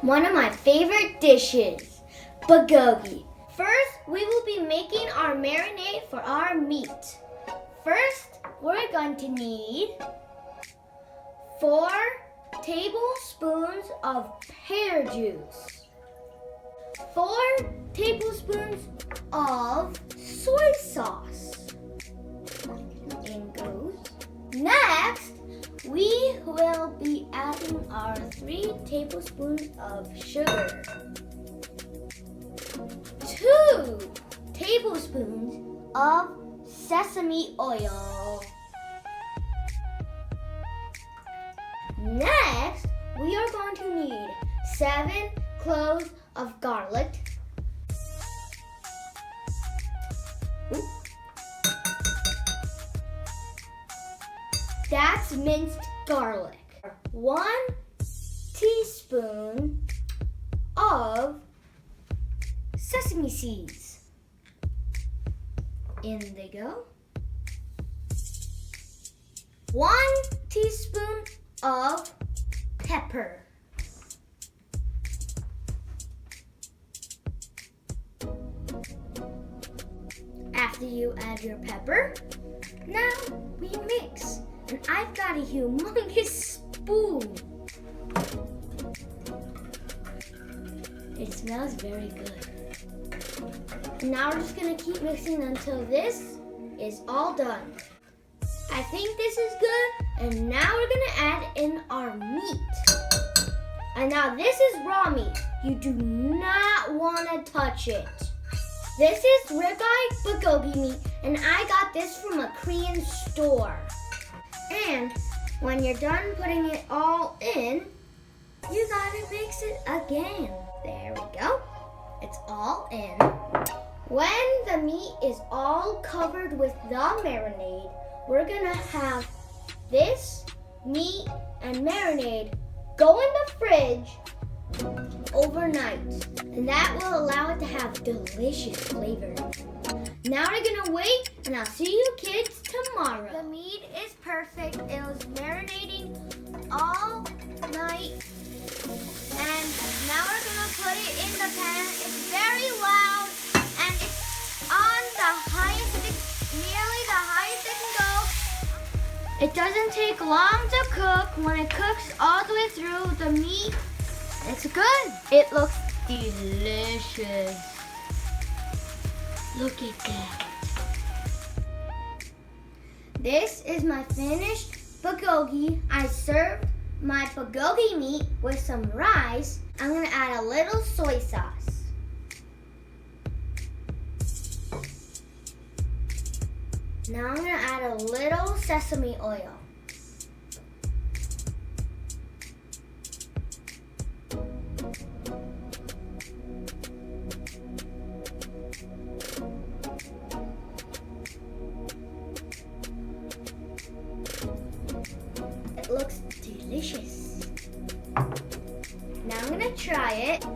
one of my favorite dishes, bulgogi. First, we will be making our marinade for our meat. First, we're going to need 4 tablespoons of pear juice, 4 tablespoons of soy sauce. In goes. Next, we will be adding our 3 tablespoons of sugar, 2 tablespoons of sesame oil. Next, we are going to need 7 cloves of garlic, that's minced garlic, 1 teaspoon of sesame seeds. In they go. 1 teaspoon of pepper. After you add your pepper, now we mix. And I've got a humongous spoon. It smells very good. And now we're just gonna keep mixing until this is all done. I think this is good, and now we're gonna add in our meat. And now this is raw meat. You do not wanna touch it. This is Ribeye Bulgogi meat, and I got this from a Korean store. And when you're done putting it all in, you gotta mix it again. There we go. It's all in. When the meat is all covered with the marinade, we're gonna have this meat and marinade go in the fridge overnight. And that will allow it to have delicious flavor. Now we're gonna wait, and I'll see you kids tomorrow. The meat is perfect. It was marinating all night. And now we're gonna put it in the pan. It's very loud, and it's on the highest, nearly the highest it can go. It doesn't take long to cook. When it cooks all the way through the meat, it's good. It looks delicious. Look at that. This is my finished bulgogi. I served my bulgogi meat with some rice. I'm gonna add a little soy sauce. Now I'm gonna add a little sesame oil. It looks delicious. Now I'm gonna try it.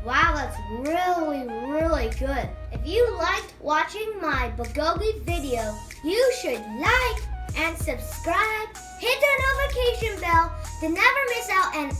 Wow, that's really, really good. If you liked watching my bulgogi video, you should like and subscribe. Hit the notification bell to never miss out, and